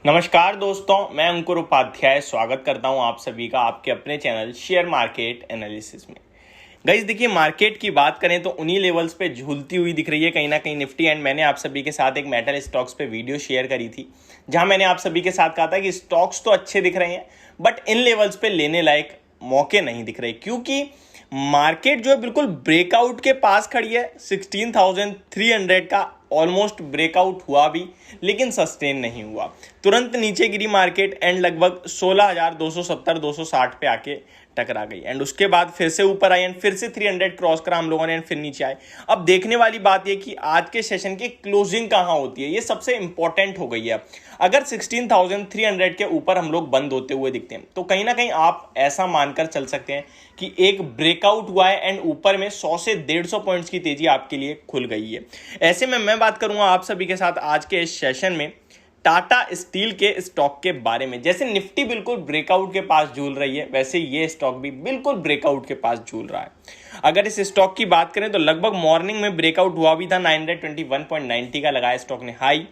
नमस्कार दोस्तों, मैं अंकुर उपाध्याय स्वागत करता हूं आप सभी का आपके अपने चैनल शेयर मार्केट एनालिसिस में। गाइस देखिए, मार्केट की बात करें तो उन्हीं लेवल्स पे झूलती हुई दिख रही है कहीं ना कहीं निफ्टी। एंड मैंने आप सभी के साथ एक मेटल स्टॉक्स पे वीडियो शेयर करी थी जहां मैंने आप सभी के साथ कहा था कि स्टॉक्स तो अच्छे दिख रहे हैं बट इन लेवल्स पे लेने लायक मौके नहीं दिख रहे, क्योंकि मार्केट जो है बिल्कुल ब्रेकआउट के पास खड़ी है। 16,300 का ऑलमोस्ट ब्रेकआउट हुआ भी, लेकिन सस्टेन नहीं हुआ, तुरंत नीचे गिरी मार्केट एंड लगभग 16,270-260 पे आके टकरा गई। एंड उसके बाद फिर से ऊपर आई एंड फिर से 300 क्रॉस करा हम लोगों ने एंड फिर नीचे आए। अब देखने वाली बात यह कि आज के सेशन की क्लोजिंग कहां होती है, ये सबसे इंपॉर्टेंट हो गई है। अगर 16,300 के ऊपर हम लोग बंद होते हुए दिखते हैं तो कहीं ना कहीं आप ऐसा मानकर चल सकते हैं कि एक ब्रेकआउट हुआ है एंड ऊपर में 100 से 150 पॉइंट्स की तेजी आपके लिए खुल गई है। ऐसे में मैं बात करूंगा आप सभी के साथ आज के इस सेशन में टाटा स्टील के स्टॉक के बारे में। जैसे निफ्टी बिल्कुल ब्रेकआउट के पास झूल रही है, वैसे ये स्टॉक भी बिल्कुल ब्रेकआउट के पास झूल रहा है। अगर इस स्टॉक की बात करें तो लगभग मॉर्निंग में ब्रेकआउट हुआ भी था, 921.90 का लगाया स्टॉक ने हाई,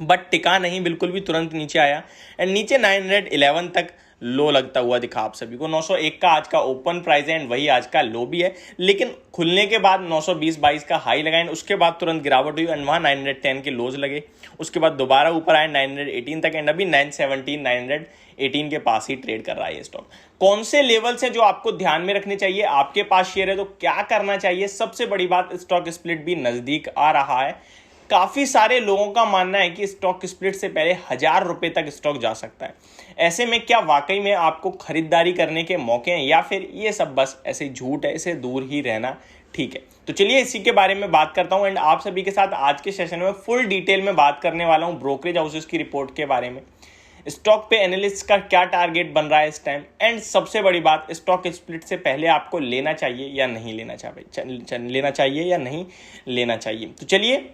बट टिका नहीं, बिल्कुल भी तुरंत नीचे आया एंड नीचे 911 तक लो लगता हुआ दिखा आप सभी को। 901 का आज का ओपन प्राइस है एंड वही आज का लो भी है, लेकिन खुलने के बाद 920-22 का हाई लगा एंड उसके बाद तुरंत गिरावट हुई एंड वहां 910 के लोज लगे। उसके बाद दोबारा ऊपर आए 918 तक एंड अभी 917-918 के पास ही ट्रेड कर रहा है ये स्टॉक। कौन से लेवल्स हैं जो आपको ध्यान में रखने चाहिए? आपके पास शेयर है तो क्या करना चाहिए? सबसे बड़ी बात, स्टॉक स्प्लिट भी नजदीक आ रहा है। काफी सारे लोगों का मानना है कि स्टॉक स्प्लिट से पहले 1,000 रुपए तक स्टॉक जा सकता है। ऐसे में क्या वाकई में आपको खरीदारी करने के मौके हैं या फिर ये सब बस ऐसे झूठ है, इसे दूर ही रहना ठीक है? तो चलिए इसी के बारे में बात करता हूं एंड आप सभी के साथ आज के सेशन में फुल डिटेल में बात करने वाला हूं ब्रोकरेज हाउसेस की रिपोर्ट के बारे में, स्टॉक पे एनालिस्ट का क्या टारगेट बन रहा है इस टाइम, एंड सबसे बड़ी बात, स्टॉक स्प्लिट से पहले आपको लेना चाहिए या नहीं लेना चाहिए। तो चलिए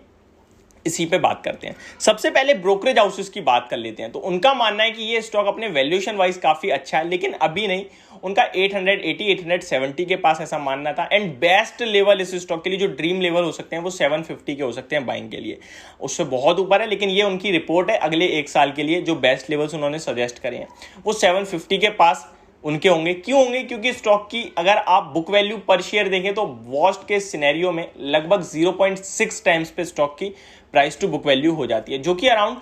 इसी पे बात करते हैं। सबसे पहले ब्रोकरेज हाउसेस की बात कर लेते हैं। तो उनका मानना है कि ये स्टॉक अपने वैल्यूएशन वाइज काफी अच्छा है, लेकिन अभी नहीं। उनका 880-870 के पास ऐसा मानना था एंड बेस्ट लेवल इस स्टॉक के लिए, जो ड्रीम लेवल हो सकते हैं, वो 750 के हो सकते हैं बाइंग के लिए। उससे बहुत ऊपर है, लेकिन ये उनकी रिपोर्ट है अगले एक साल के लिए। जो बेस्ट लेवल्स उन्होंने सजेस्ट करे हैं वो 750 के पास उनके होंगे। क्यों होंगे? क्योंकि स्टॉक की अगर आप बुक वैल्यू पर शेयर देखें तो वर्स्ट के सिनेरियो में लगभग 0.6 टाइम्स पे स्टॉक की प्राइस टू बुक वैल्यू हो जाती है, जो कि अराउंड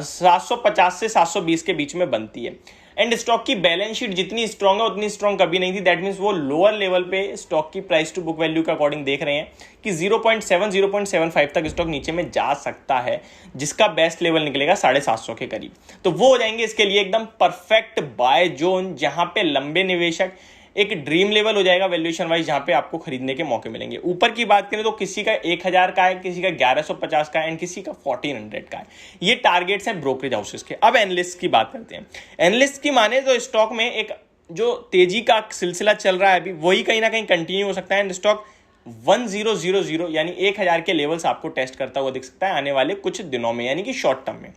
750 से 720 के बीच में बनती है। एंड स्टॉक की बैलेंस शीट जितनी स्ट्रांग है उतनी स्ट्रांग कभी नहीं थी। दैट मीन्स वो लोअर लेवल पे स्टॉक की प्राइस टू बुक वैल्यू के अकॉर्डिंग देख रहे हैं कि 0.7-0.75 तक स्टॉक नीचे में जा सकता है, जिसका बेस्ट लेवल निकलेगा 750 के करीब। तो वो हो जाएंगे इसके लिए एकदम परफेक्ट बाय जोन, जहां पे लंबे निवेशक एक ड्रीम लेवल हो जाएगा वैल्यूएशन वाइज, जहां पे आपको खरीदने के मौके मिलेंगे। ऊपर की बात करें तो किसी का 1,000 का है, किसी का 1,150 का है एंड किसी का 1,400 का है। ये टारगेट्स हैं ब्रोकरेज हाउसेस के। अब एनालिस्ट की बात करते हैं। एनालिस्ट की माने तो स्टॉक में एक जो तेजी का सिलसिला चल रहा है अभी, वही कहीं ना कहीं कंटिन्यू हो सकता है एंड स्टॉक 1000 यानी 1,000 के लेवल्स आपको टेस्ट करता हुआ दिख सकता है आने वाले कुछ दिनों में, यानी कि शॉर्ट टर्म में।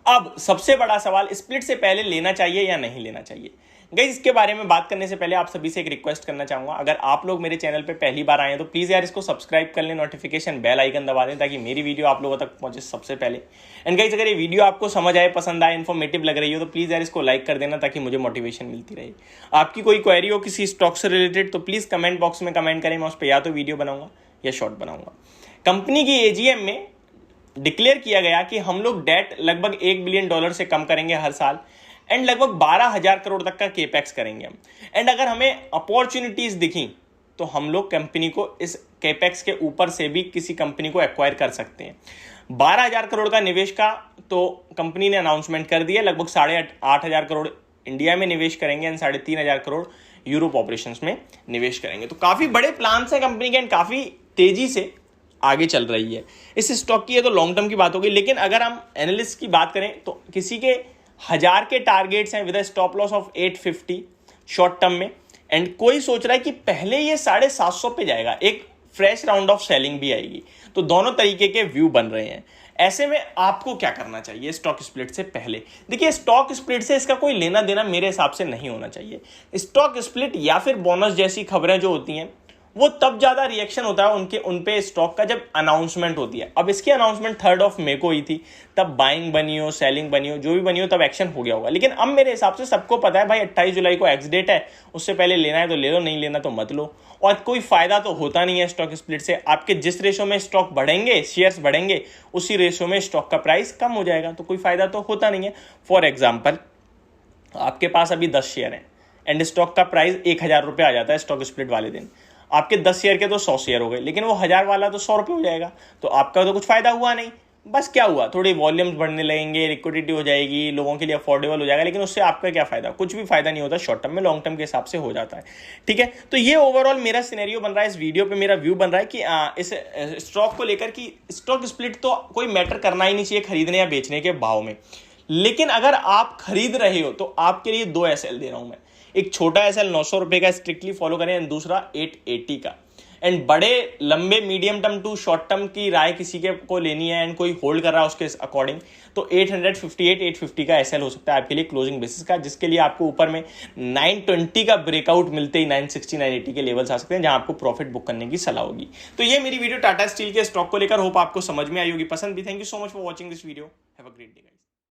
अब सबसे बड़ा सवाल, स्प्लिट से पहले लेना चाहिए या नहीं लेना चाहिए? गाइस, इसके बारे में बात करने से पहले आप सभी से एक रिक्वेस्ट करना चाहूंगा, अगर आप लोग मेरे चैनल पे पहली बार आए हैं तो प्लीज यार इसको सब्सक्राइब कर लें, नोटिफिकेशन बेल आइकन दबा दें ताकि मेरी वीडियो आप लोगों तक पहुंचे सबसे पहले। एंड गाइस, अगर ये वीडियो आपको समझ आए, पसंद आए, इन्फॉर्मेटिव लग रही हो तो प्लीज यार इसको लाइक कर देना ताकि मुझे मोटिवेशन मिलती रहे। आपकी कोई क्वेरी हो किसी स्टॉक से रिलेटेड तो प्लीज कमेंट बॉक्स में कमेंट करें, मैं उस पर या तो वीडियो बनाऊंगा या शॉर्ट बनाऊंगा। कंपनी की एजीएम में डिक्लेयर किया गया कि हम लोग डेट लगभग $1 बिलियन से कम करेंगे हर साल एंड लगभग 12,000 करोड़ तक का केपेक्स करेंगे हम। एंड अगर हमें अपॉर्चुनिटीज दिखी तो हम लोग कंपनी को इस केपेक्स के ऊपर से भी किसी कंपनी को एक्वायर कर सकते हैं। 12,000 करोड़ का निवेश का तो कंपनी ने अनाउंसमेंट कर दिया, लगभग 8,500 करोड़ इंडिया में निवेश करेंगे एंड 3,500 करोड़ यूरोप ऑपरेशंस में निवेश करेंगे। तो काफी बड़े प्लान्स हैं कंपनी के एंड काफी तेजी से आगे चल रही है। इस स्टॉक की है तो लॉन्ग टर्म की बात होगी, लेकिन अगर हम एनालिस्ट की बात करें तो किसी के 1,000 के टारगेट्स हैं with stop loss of 850 short term में, एंड कोई सोच रहा है कि पहले ये 750 पे जाएगा, एक फ्रेश राउंड ऑफ सेलिंग भी आएगी। तो दोनों तरीके के व्यू बन रहे हैं। ऐसे में आपको क्या करना चाहिए स्टॉक स्प्लिट से पहले? देखिए, स्टॉक स्प्लिट से इसका कोई लेना देना मेरे हिसाब से नहीं होना चाहिए। स्टॉक स्प्लिट या फिर बोनस जैसी खबरें जो होती हैं वो तब ज्यादा रिएक्शन होता है उन पे स्टॉक का जब अनाउंसमेंट होती है। अब इसकी अनाउंसमेंट 3 मई को हुई थी, तब बाइंग बनी हो, सेलिंग बनी हो, जो भी बनी हो, तब एक्शन हो गया होगा। लेकिन अब मेरे हिसाब से सबको पता है भाई 28 जुलाई को एक्स डेट है, उससे पहले लेना है तो ले लो, नहीं लेना तो मत लो। और कोई फायदा तो होता नहीं है स्टॉक स्प्लिट से। आपके जिस रेशो में स्टॉक बढ़ेंगे, शेयर्स बढ़ेंगे, उसी रेशो में स्टॉक का प्राइस कम हो जाएगा, तो कोई फायदा तो होता नहीं है। फॉर एग्जाम्पल, आपके पास अभी 10 शेयर हैं एंड स्टॉक का प्राइस 1000 रुपये आ जाता है स्टॉक स्प्लिट वाले दिन। आपके 10 शेयर के तो 100 शेयर हो गए, लेकिन वो 1000 वाला तो 100 रुपये हो जाएगा, तो आपका तो कुछ फायदा हुआ नहीं। बस क्या हुआ, थोड़ी वॉल्यूम्स बढ़ने लगेंगे, लिक्विडिटी हो जाएगी, लोगों के लिए अफोर्डेबल हो जाएगा, लेकिन उससे आपका क्या फायदा, कुछ भी फायदा नहीं होता शॉर्ट टर्म में, लॉन्ग टर्म के हिसाब से हो जाता है। ठीक है, तो ये ओवरऑल मेरा सिनेरियो बन रहा है, इस वीडियो पे मेरा व्यू बन रहा है कि इस स्टॉक को लेकर कि स्टॉक स्प्लिट तो कोई मैटर करना ही नहीं चाहिए खरीदने या बेचने के भाव में। लेकिन अगर आप खरीद रहे हो तो आपके लिए 2 एसएल दे रहा हूं मैं। एक छोटा एसएल 900 रुपए का स्ट्रिक्टली फॉलो करें, एंड दूसरा 880 का। एंड बड़े लंबे medium term to short term की राय किसी के को लेनी है एंड कोई होल्ड कर रहा है उसके अकॉर्डिंग, तो 858 850 का एसएल हो सकता है आपके लिए क्लोजिंग बेसिस का, जिसके लिए आपको ऊपर में 920 का ब्रेकआउट मिलते ही 960 980 के लेवल्स आ सकते हैं, जहां आपको प्रॉफिट बुक करने की सलाह होगी। तो ये मेरी वीडियो टाटा स्टील के स्टॉक को लेकर, होप आपको समझ में आई होगी, पसंद भी। Thank you so much for watching this video, have a great day guys.